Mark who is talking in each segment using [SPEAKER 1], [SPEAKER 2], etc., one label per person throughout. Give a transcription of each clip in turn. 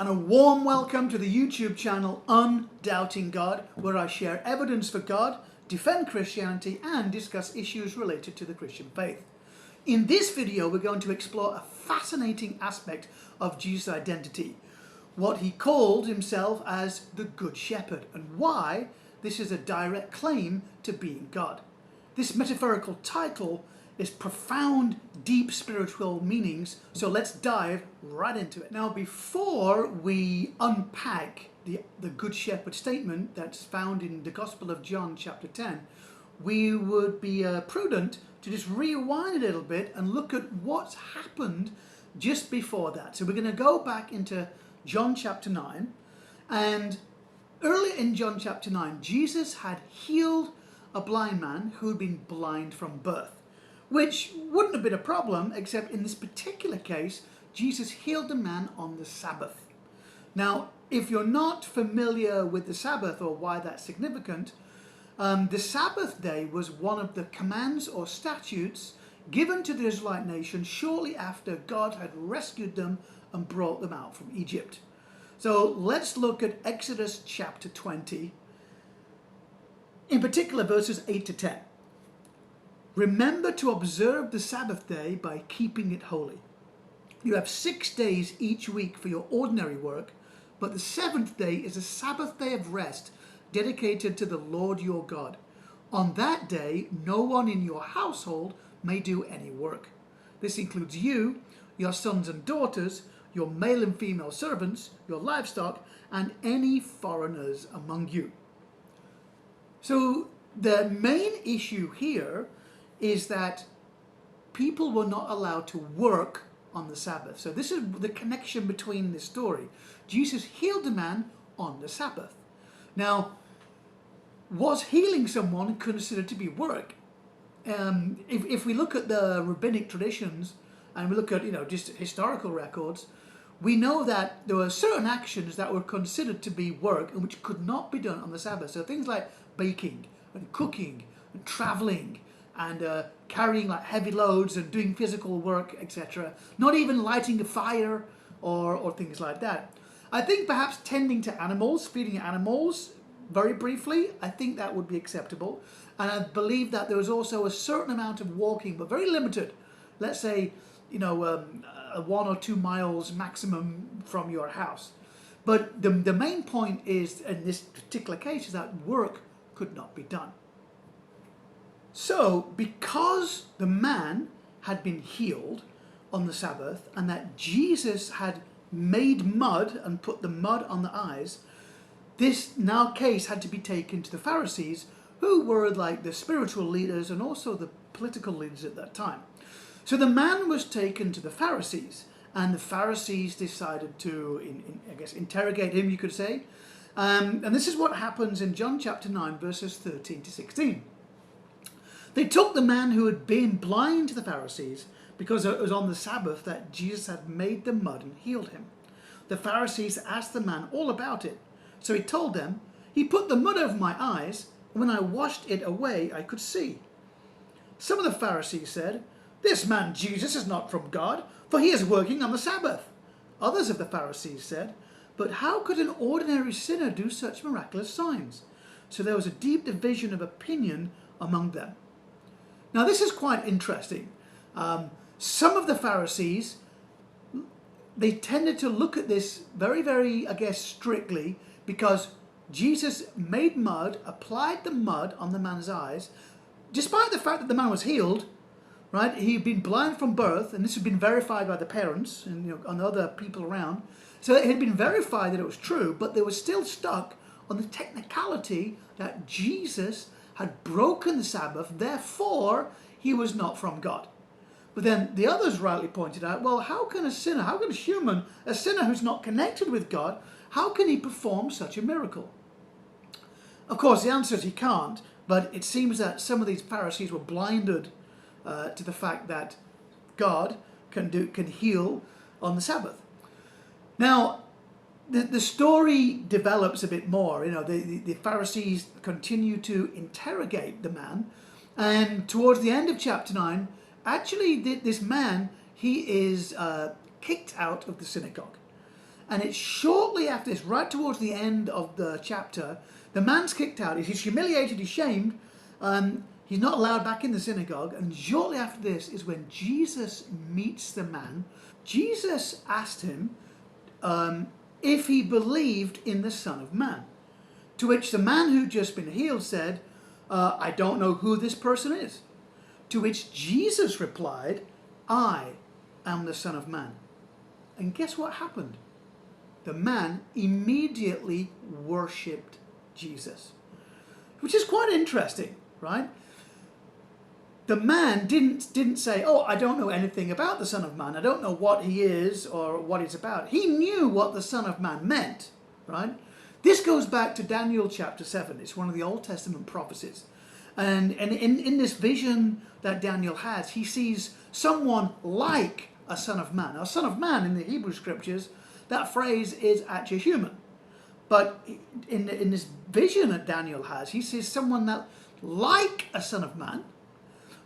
[SPEAKER 1] and a warm welcome to the YouTube channel Undoubting God, where I share evidence for God, defend Christianity, and discuss issues related to the Christian faith. In this video, we're going to explore a fascinating aspect of Jesus' identity, what he called himself as the Good Shepherd, and why this is a direct claim to being God. This metaphorical title is profound, deep spiritual meanings, so let's dive right into it. Now, before we unpack the Good Shepherd statement that's found in the Gospel of John chapter 10, we would be prudent to just rewind a little bit and look at what's happened just before that. So we're going to go back into John chapter 9, and earlier in John chapter 9, Jesus had healed a blind man who had been blind from birth, which wouldn't have been a problem, except in this particular case, Jesus healed the man on the Sabbath. Now, if you're not familiar with the Sabbath or why that's significant, the Sabbath day was one of the commands or statutes given to the Israelite nation shortly after God had rescued them and brought them out from Egypt. So let's look at Exodus chapter 20, in particular verses 8 to 10. Remember to observe the Sabbath day by keeping it holy. You have 6 days each week for your ordinary work, but the seventh day is a Sabbath day of rest dedicated to the Lord your God. On that day, no one in your household may do any work. This includes you, your sons and daughters, your male and female servants, your livestock, and any foreigners among you. So the main issue here is that people were not allowed to work on the Sabbath. So this is the connection between this story. Jesus healed the man on the Sabbath. Now, was healing someone considered to be work? If we look at the rabbinic traditions and we look at just historical records, we know that there were certain actions that were considered to be work and which could not be done on the Sabbath. So things like baking and cooking and traveling and carrying like heavy loads and doing physical work, etc. Not even lighting a fire or things like that. I think perhaps tending to animals, feeding animals, very briefly, I think that would be acceptable. And I believe that there was also a certain amount of walking, but very limited. Let's say, 1 or 2 miles maximum from your house. But the main point is, in this particular case, is that work could not be done. So, because the man had been healed on the Sabbath and that Jesus had made mud and put the mud on the eyes, this now case had to be taken to the Pharisees, who were like the spiritual leaders and also the political leaders at that time. So the man was taken to the Pharisees, and the Pharisees decided to, interrogate him, you could say. And this is what happens in John chapter 9, verses 13 to 16. They took the man who had been blind to the Pharisees because it was on the Sabbath that Jesus had made the mud and healed him. The Pharisees asked the man all about it. So he told them, "He put the mud over my eyes, and when I washed it away, I could see." Some of the Pharisees said, "This man Jesus is not from God, for he is working on the Sabbath." Others of the Pharisees said, "But how could an ordinary sinner do such miraculous signs?" So there was a deep division of opinion among them. Now this is quite interesting. Some of the Pharisees, they tended to look at this very, very, strictly, because Jesus made mud, applied the mud on the man's eyes, despite the fact that the man was healed, right? He'd been blind from birth, and this had been verified by the parents and other people around. So it had been verified that it was true, but they were still stuck on the technicality that Jesus had broken the Sabbath, therefore he was not from God. But then the others rightly pointed out, well, how can a sinner, how can a sinner who's not connected with God, how can he perform such a miracle? Of course, the answer is he can't, but it seems that some of these Pharisees were blinded to the fact that God can heal on the Sabbath. Now, the story develops a bit more. The Pharisees continue to interrogate the man, and towards the end of chapter 9, actually this man, he is kicked out of the synagogue. And it's shortly after this, right towards the end of the chapter, the man's kicked out. He's humiliated, he's shamed. He's not allowed back in the synagogue. And shortly after this is when Jesus meets the man. Jesus asked him if he believed in the Son of Man. To which the man who'd just been healed said, I don't know who this person is. To which Jesus replied, I am the Son of Man. And guess what happened? The man immediately worshipped Jesus. Which is quite interesting, right? The man didn't say, oh, I don't know anything about the Son of Man. I don't know what he is or what he's about. He knew what the Son of Man meant, right? This goes back to Daniel chapter 7. It's one of the Old Testament prophecies. And in this vision that Daniel has, he sees someone like a Son of Man. Now, Son of Man in the Hebrew scriptures, that phrase is actually human. But in this vision that Daniel has, he sees someone that like a Son of Man,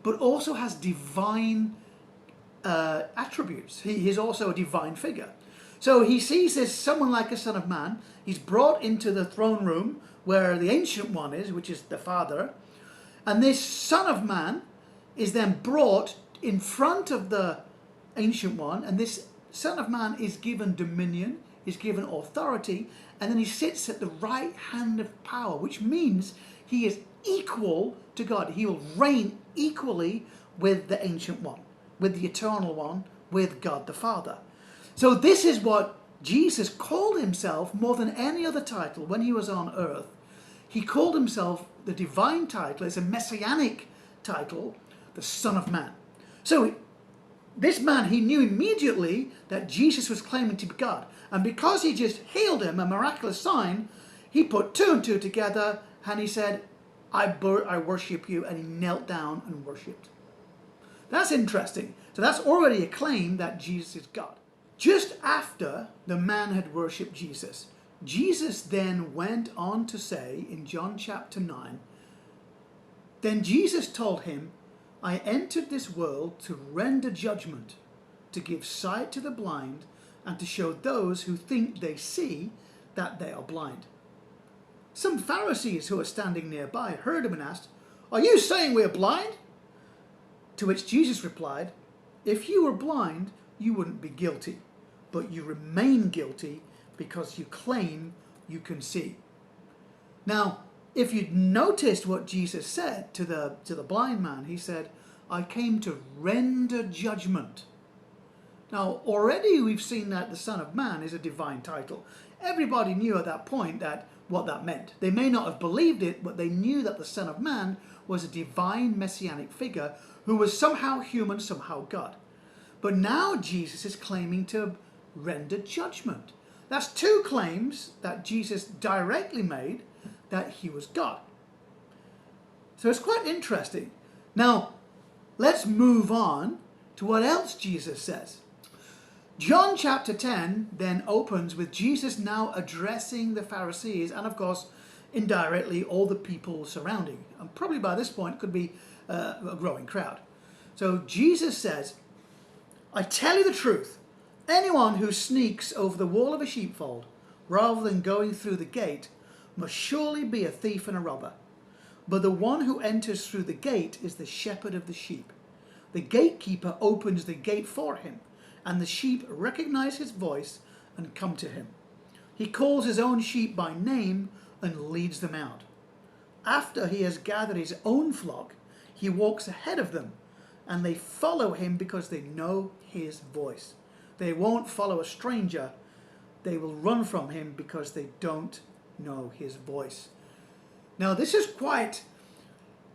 [SPEAKER 1] but also has divine attributes. He's also a divine figure. So he sees this someone like a Son of Man. He's brought into the throne room where the Ancient One is, which is the Father. And this Son of Man is then brought in front of the Ancient One. And this Son of Man is given dominion, is given authority. And then he sits at the right hand of power, which means he is equal to God. He will reign equally with the Ancient One, with the Eternal One, with God the Father. So this is what Jesus called himself more than any other title when he was on earth. He called himself the divine title. It's a messianic title, the Son of Man. So this man, he knew immediately that Jesus was claiming to be God. And because he just healed him, a miraculous sign, he put two and two together and he said, I worship you, and he knelt down and worshipped. That's interesting. So that's already a claim that Jesus is God. Just after the man had worshipped Jesus, Jesus then went on to say in John chapter 9, then Jesus told him, I entered this world to render judgment, to give sight to the blind, and to show those who think they see that they are blind. Some Pharisees who were standing nearby heard him and asked, are you saying we're blind? To which Jesus replied, if you were blind, you wouldn't be guilty, but you remain guilty because you claim you can see. Now, if you'd noticed what Jesus said to the blind man, he said, I came to render judgment. Now, already we've seen that the Son of Man is a divine title. Everybody knew at that point that what that meant. They may not have believed it, but they knew that the Son of Man was a divine messianic figure who was somehow human, somehow God. But now Jesus is claiming to render judgment. That's two claims that Jesus directly made, that he was God. So it's quite interesting. Now, let's move on to what else Jesus says. John chapter 10 then opens with Jesus now addressing the Pharisees and, of course, indirectly all the people surrounding. And probably by this point could be a growing crowd. So Jesus says, I tell you the truth, anyone who sneaks over the wall of a sheepfold rather than going through the gate must surely be a thief and a robber. But the one who enters through the gate is the shepherd of the sheep. The gatekeeper opens the gate for him, and the sheep recognize his voice and come to him. He calls his own sheep by name and leads them out. After he has gathered his own flock, he walks ahead of them, and they follow him because they know his voice. They won't follow a stranger. They will run from him because they don't know his voice. Now, this is quite,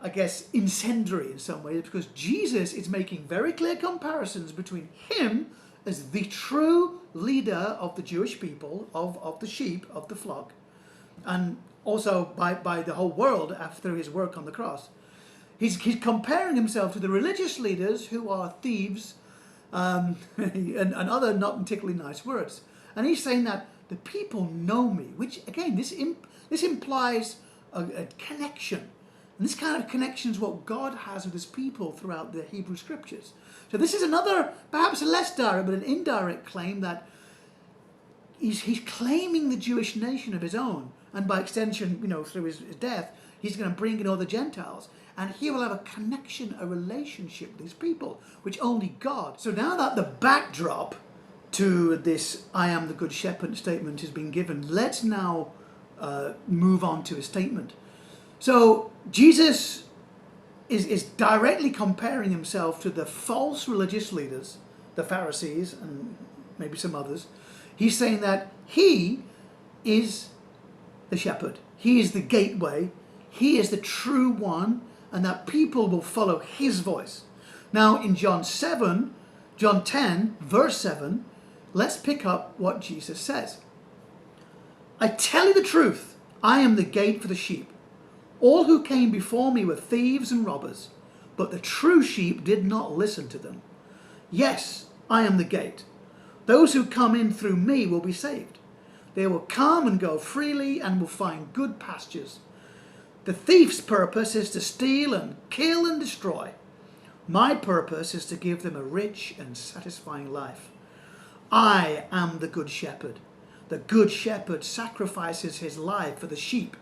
[SPEAKER 1] I guess, incendiary in some ways, because Jesus is making very clear comparisons between him as the true leader of the Jewish people, of the sheep, of the flock, and also by the whole world after his work on the cross. He's comparing himself to the religious leaders who are thieves and other not particularly nice words. And he's saying that the people know me, which again, this implies a connection. And this kind of connection is what God has with his people throughout the Hebrew scriptures. So this is another, perhaps a less direct, but an indirect claim that he's claiming the Jewish nation of his own. And by extension, through his death, he's going to bring in all the Gentiles. And he will have a connection, a relationship with these people, which only God. So now that the backdrop to this I am the good shepherd statement has been given, let's now move on to his statement. So Jesus is directly comparing himself to the false religious leaders, the Pharisees and maybe some others. He's saying that he is the shepherd. He is the gateway. He is the true one, and that people will follow his voice. Now in John 10, verse 7, let's pick up what Jesus says. I tell you the truth, I am the gate for the sheep. All who came before me were thieves and robbers, but the true sheep did not listen to them. Yes, I am the gate. Those who come in through me will be saved. They will come and go freely and will find good pastures. The thief's purpose is to steal and kill and destroy. My purpose is to give them a rich and satisfying life. I am the good shepherd. The good shepherd sacrifices his life for the sheep.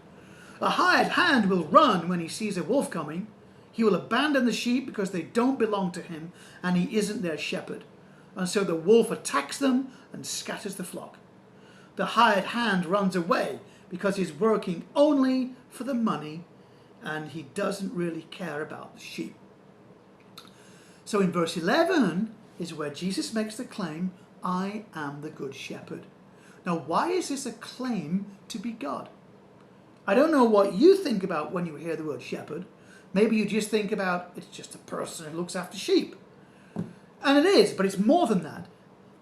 [SPEAKER 1] A hired hand will run when he sees a wolf coming. He will abandon the sheep because they don't belong to him and he isn't their shepherd. And so the wolf attacks them and scatters the flock. The hired hand runs away because he's working only for the money and he doesn't really care about the sheep. So in verse 11 is where Jesus makes the claim, I am the good shepherd. Now, why is this a claim to be God? I don't know what you think about when you hear the word shepherd. Maybe you just think about it's just a person who looks after sheep. And it is, but it's more than that.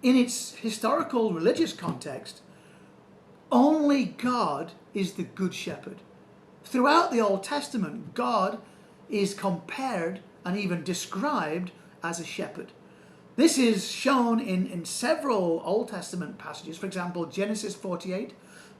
[SPEAKER 1] In its historical religious context, only God is the good shepherd. Throughout the Old Testament, God is compared and even described as a shepherd. This is shown in several Old Testament passages. For example, Genesis 48,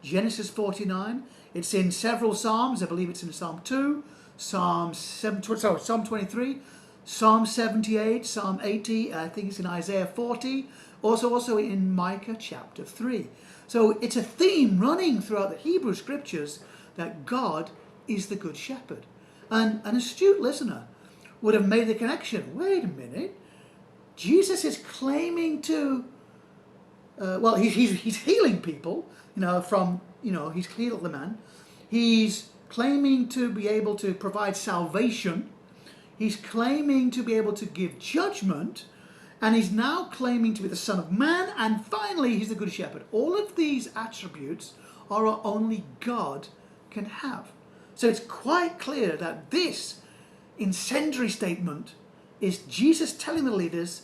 [SPEAKER 1] Genesis 49. It's in several Psalms. I believe it's in Psalm 2, Psalm 23, Psalm 78, Psalm 80. I think it's in Isaiah 40. Also in Micah chapter 3. So it's a theme running throughout the Hebrew scriptures that God is the good shepherd. And an astute listener would have made the connection. Wait a minute. Jesus is claiming to, he's healing people, he's healed the man. He's claiming to be able to provide salvation. He's claiming to be able to give judgment. And he's now claiming to be the Son of Man. And finally, he's the Good Shepherd. All of these attributes are what only God can have. So it's quite clear that this incendiary statement is Jesus telling the leaders,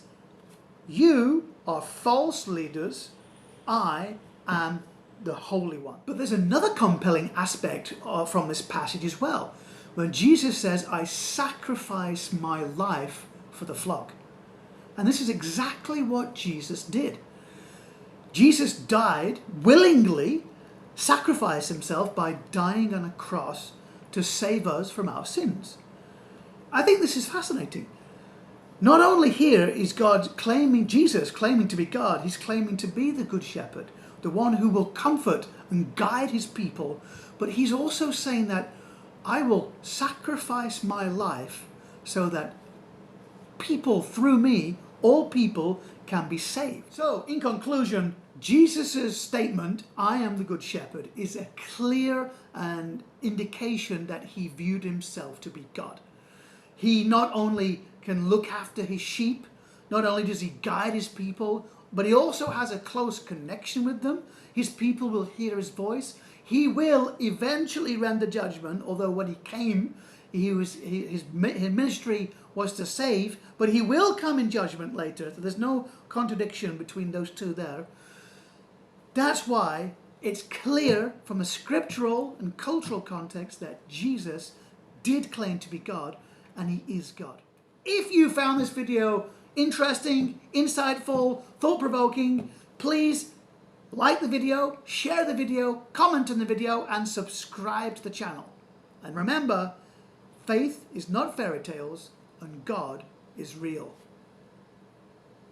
[SPEAKER 1] you are false leaders, I am the Holy One. But there's another compelling aspect from this passage as well, when Jesus says, I sacrifice my life for the flock. And this is exactly what Jesus did. Jesus died willingly, sacrificed himself by dying on a cross to save us from our sins. I think this is fascinating. Not only here is Jesus claiming to be God, he's claiming to be the Good Shepherd, the one who will comfort and guide his people, but he's also saying that I will sacrifice my life so that people through me, all people, can be saved. So in conclusion, Jesus' statement, I am the Good Shepherd, is a clear and indication that he viewed himself to be God. He not only can look after his sheep, not only does he guide his people, but he also has a close connection with them. His people will hear his voice. He will eventually render judgment, although when he came, his ministry was to save, but he will come in judgment later. So there's no contradiction between those two there. That's why it's clear from a scriptural and cultural context that Jesus did claim to be God, and he is God. If you found this video interesting, insightful, thought-provoking, please like the video, share the video, comment on the video, and subscribe to the channel. And remember, faith is not fairy tales, and God is real.